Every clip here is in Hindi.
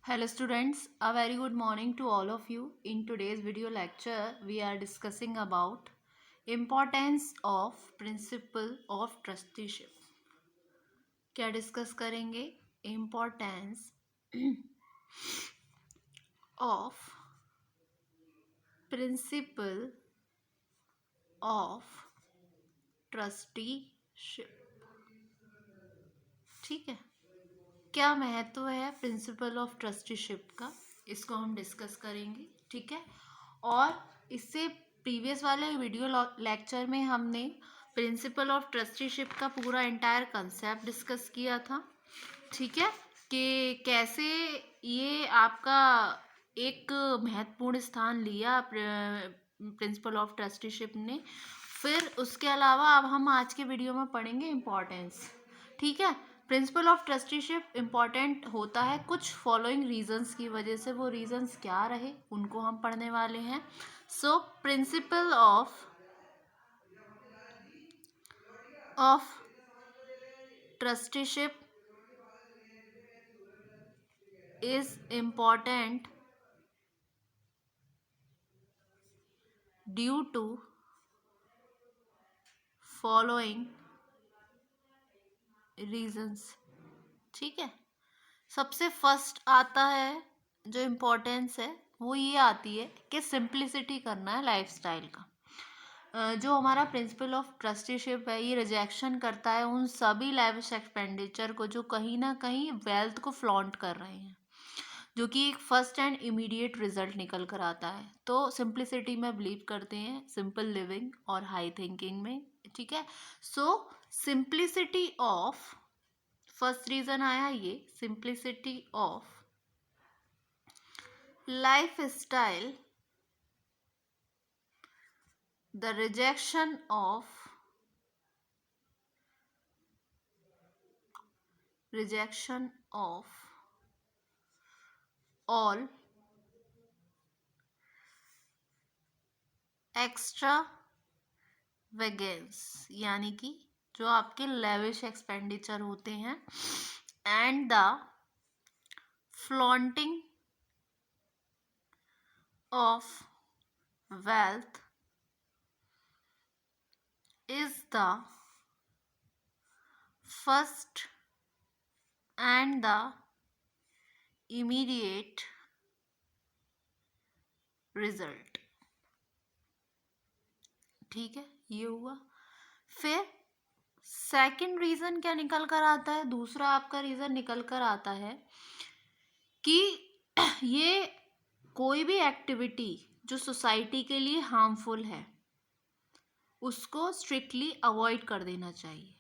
Hello students, a very good morning to all of you. In today's video lecture, we are discussing about importance of principle of trusteeship. क्या डिस्कस करेंगे? Importance of principle of trusteeship. ठीक है, क्या महत्व है प्रिंसिपल ऑफ ट्रस्टीशिप का, इसको हम डिस्कस करेंगे. ठीक है, और इससे प्रीवियस वाले वीडियो लेक्चर में हमने प्रिंसिपल ऑफ ट्रस्टीशिप का पूरा एंटायर कंसेप्ट डिस्कस किया था. ठीक है, कि कैसे ये आपका एक महत्वपूर्ण स्थान लिया प्रिंसिपल ऑफ ट्रस्टीशिप ने. फिर उसके अलावा अब हम आज के वीडियो में पढ़ेंगे इम्पोर्टेंस. ठीक है, प्रिंसिपल ऑफ ट्रस्टीशिप इम्पॉर्टेंट होता है कुछ फॉलोइंग रीजंस की वजह से. वो रीजंस क्या रहे उनको हम पढ़ने वाले हैं. So principle of trusteeship is important due to following reasons. ठीक है, सबसे फर्स्ट आता है जो इम्पोर्टेंस है वो ये आती है कि सिंप्लिसिटी करना है लाइफस्टाइल का. जो हमारा प्रिंसिपल ऑफ ट्रस्टीशिप है ये रिजेक्शन करता है उन सभी लैविश एक्सपेंडिचर को जो कहीं ना कहीं वेल्थ को फ्लॉन्ट कर रहे हैं, जो कि एक फर्स्ट एंड इमीडिएट रिजल्ट निकल कर आता है. तो सिंप्लिसिटी में बिलीव करते हैं, सिंपल लिविंग और हाई थिंकिंग में. ठीक है, सो सिंप्लिसिटी ऑफ, फर्स्ट रीजन आया ये, simplicity of life style, the rejection of all extravagance, यानी कि जो आपके लेविश एक्सपेंडिचर होते हैं, and the flaunting of wealth is the first and the immediate result. ठीक है, ये हुआ. फिर सेकंड रीजन क्या निकल कर आता है, दूसरा आपका रीजन निकल कर आता है कि ये कोई भी एक्टिविटी जो सोसाइटी के लिए हार्मफुल है उसको स्ट्रिक्टली अवॉइड कर देना चाहिए.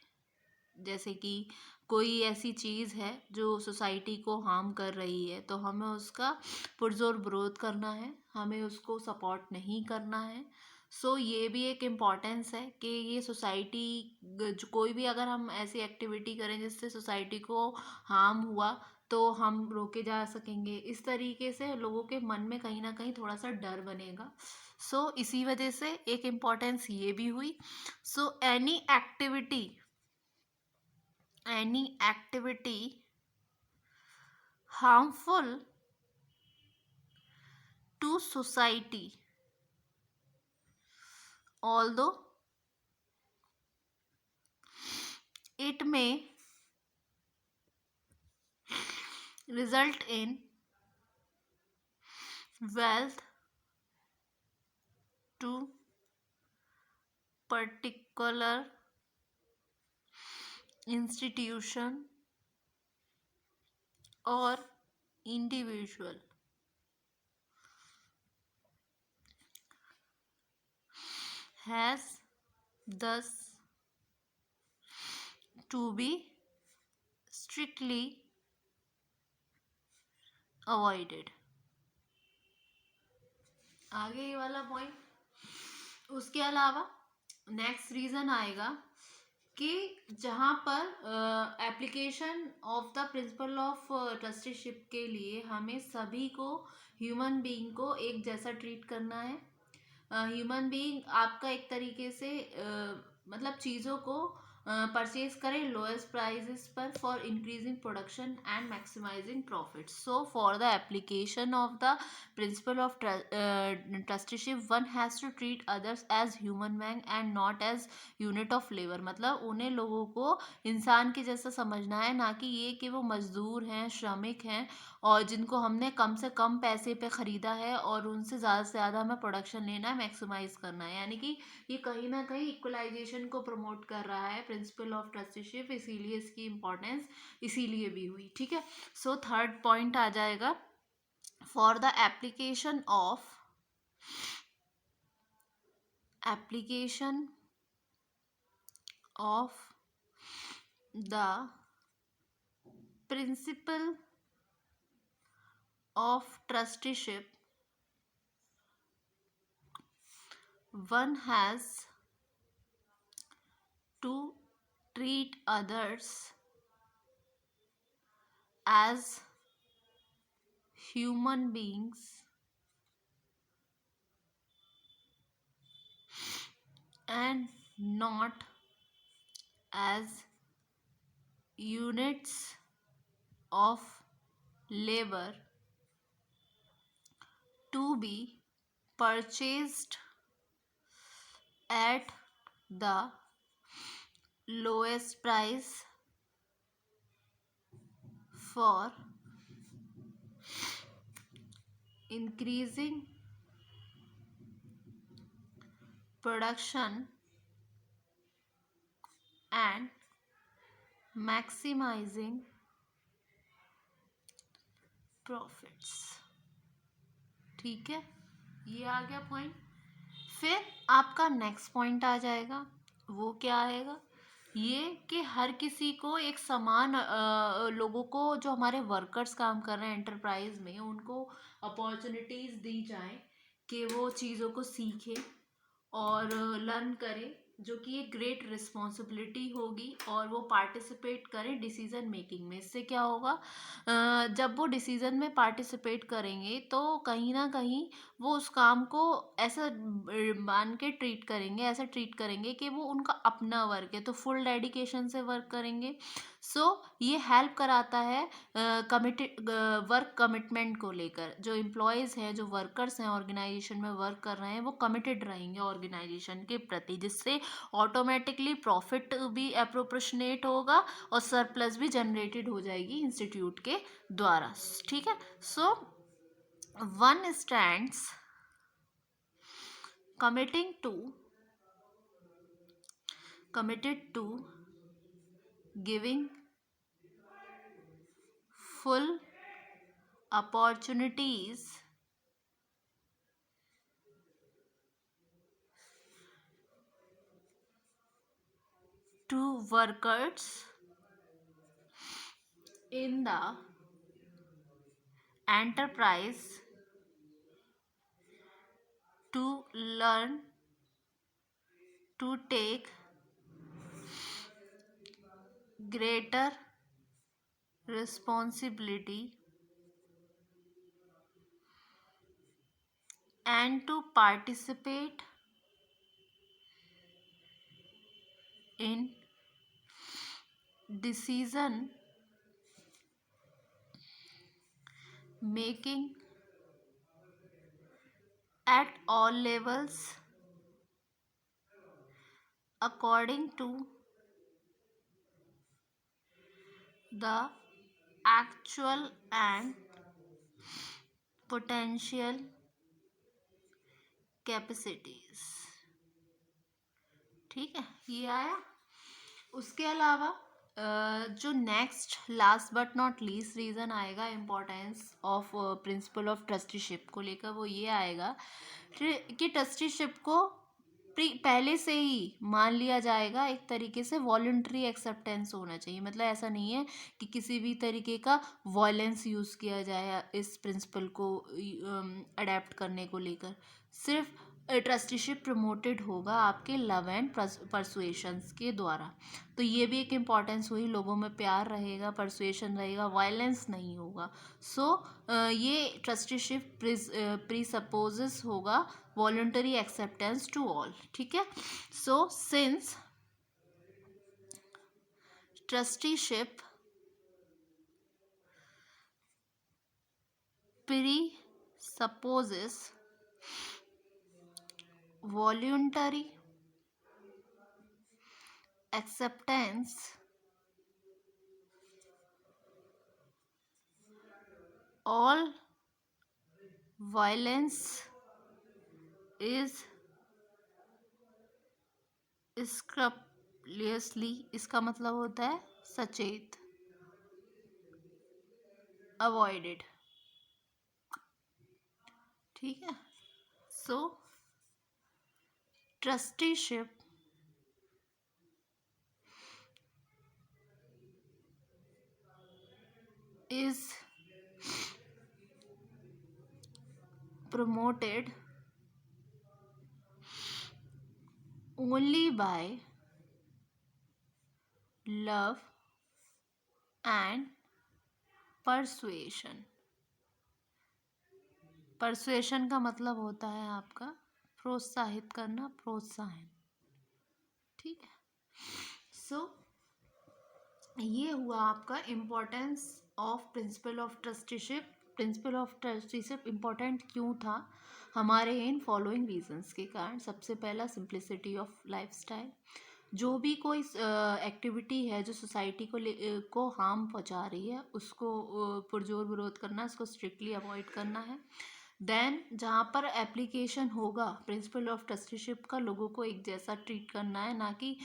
जैसे कि कोई ऐसी चीज़ है जो सोसाइटी को हार्म कर रही है तो हमें उसका पुरजोर विरोध करना है, हमें उसको सपोर्ट नहीं करना है. सो ये भी एक इम्पॉर्टेंस है कि ये सोसाइटी जो कोई भी अगर हम ऐसी एक्टिविटी करें जिससे सोसाइटी को हार्म हुआ तो हम रोके जा सकेंगे. इस तरीके से लोगों के मन में कहीं ना कहीं थोड़ा सा डर बनेगा. सो इसी वजह से एक इम्पॉर्टेंस ये भी हुई. So any activity harmful to society, although it may result in wealth to particular institution or individual, has thus to be strictly avoided. आगे ये वाला पॉइंट. उसके अलावा नेक्स्ट रीजन आएगा कि जहाँ पर application of the principle of trusteeship के लिए हमें सभी को, ह्यूमन बीइंग को एक जैसा ट्रीट करना है. ह्यूमन बीइंग आपका एक तरीके से मतलब चीज़ों को परचेज करें लोएस्ट प्राइजेस पर for increasing production and maximising profit. So for the application of the principle of trusteeship one has to treat others as human being and not as unit of labour. मतलब उन्हें लोगों को इंसान के जैसा समझना है, ना कि ये कि वो मजदूर हैं, श्रमिक हैं और जिनको हमने कम से कम पैसे पे ख़रीदा है और उनसे ज़्यादा से ज़्यादा हमें प्रोडक्शन लेना है, मैक्सिमाइज़ करना है. यानी कि ये कहीं ना कहीं इक्वलाइजेशन को प्रमोट कर रहा है प्रिंसिपल ऑफ ट्रस्टीशिप, इसीलिए इसकी इम्पोर्टेंस इसीलिए भी हुई. ठीक है. सो थर्ड पॉइंट आ जाएगा, for the application of the principle of trusteeship, one has to treat others as human beings and not as units of labor to be purchased at the lowest price for increasing production and maximizing profits. ठीक है, ये आ गया पॉइंट. फिर आपका नेक्स्ट पॉइंट आ जाएगा, वो क्या आएगा, ये कि हर किसी को एक समान लोगों को, जो हमारे वर्कर्स काम कर रहे हैं एंटरप्राइज में, उनको अपॉर्चुनिटीज़ दी जाए कि वो चीज़ों को सीखें और लर्न करें, जो कि एक ग्रेट रिस्पॉन्सिबिलिटी होगी, और वो पार्टिसिपेट करें डिसीज़न मेकिंग में. इससे क्या होगा, जब वो डिसीज़न में पार्टिसिपेट करेंगे तो कहीं ना कहीं वो उस काम को ऐसा मान के ट्रीट करेंगे, ऐसा ट्रीट करेंगे कि वो उनका अपना वर्क है, तो फुल डेडिकेशन से वर्क करेंगे. सो ये हेल्प कराता है कमिटेड वर्क कमिटमेंट को लेकर. जो एम्प्लॉयज़ हैं, जो वर्कर्स हैं ऑर्गेनाइजेशन में वर्क कर रहे हैं, वो कमिटेड रहेंगे ऑर्गेनाइजेशन के प्रति, जिससे ऑटोमेटिकली प्रॉफिट भी अप्रोपोर्शनेट होगा और सरप्लस भी जनरेटेड हो जाएगी इंस्टीट्यूट के द्वारा. ठीक है. So one stands committed to giving full opportunities to workers in the enterprise to learn to take greater responsibility and to participate in decision making at all levels according to the actual and potential capacities. ठीक है, ये आया. उसके अलावा जो next last but not least reason आएगा importance of principle of trusteeship को लेकर, वो ये आएगा कि ट्रस्टीशिप को पहले से ही मान लिया जाएगा, एक तरीके से वॉलंटरी एक्सेप्टेंस होना चाहिए. मतलब ऐसा नहीं है कि किसी भी तरीके का वॉयलेंस यूज़ किया जाए इस प्रिंसिपल को अडेप्ट करने को लेकर. सिर्फ ट्रस्टीशिप प्रमोटेड होगा आपके लव एंड परसुएशंस के द्वारा. तो ये भी एक इम्पॉर्टेंस हुई, लोगों में प्यार रहेगा, परसुएशन रहेगा, वायलेंस नहीं होगा. सो ये ट्रस्टीशिप प्रीसपोजेस होगा वॉलंटरी एक्सेप्टेंस टू ऑल. ठीक है. So since trusteeship presupposes voluntary acceptance all violence is scrupulously, इसका मतलब होता है सचेत, अवॉइडेड। ठीक है, सो trusteeship is promoted only by love and persuasion। persuasion का मतलब होता है आपका प्रोत्साहित करना, प्रोत्साहन। ठीक है, सो ये हुआ आपका importance of principle of trusteeship. Principal of trusteeship important क्यों था हमारे इन फॉलोइंग रीजंस के कारण। सबसे पहला, सिंप्लिसिटी ऑफ लाइफस्टाइल। जो भी कोई एक्टिविटी है जो सोसाइटी को हार्म पहुंचा रही है उसको पुरजोर विरोध करना, उसको स्ट्रिक्टली अवॉइड करना है। देन जहाँ पर एप्लीकेशन होगा प्रिंसिपल ऑफ ट्रस्टीशिप का, लोगों को एक जैसा ट्रीट करना है, ना कि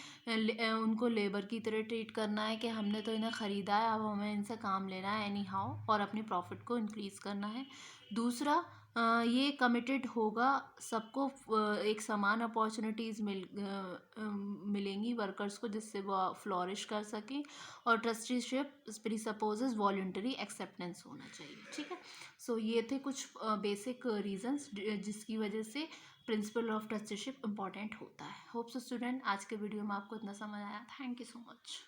उनको लेबर की तरह ट्रीट करना है कि हमने तो इन्हें ख़रीदा है अब हमें इनसे काम लेना है एनी हाउ, और अपनी प्रॉफिट को इंक्रीज़ करना है। दूसरा, ये कमिटेड होगा सबको एक समान अपॉर्चुनिटीज़ मिलेंगी वर्कर्स को जिससे वो फ्लोरिश कर सकें, और ट्रस्टीशिप प्रीसपोजेस वॉलंटरी एक्सेप्टेंस होना चाहिए। ठीक है, सो ये थे कुछ बेसिक रीजंस जिसकी वजह से प्रिंसिपल ऑफ ट्रस्टीशिप इम्पॉर्टेंट होता है। होप सो स्टूडेंट आज के वीडियो में आपको इतना समझ आया। Thank you so much.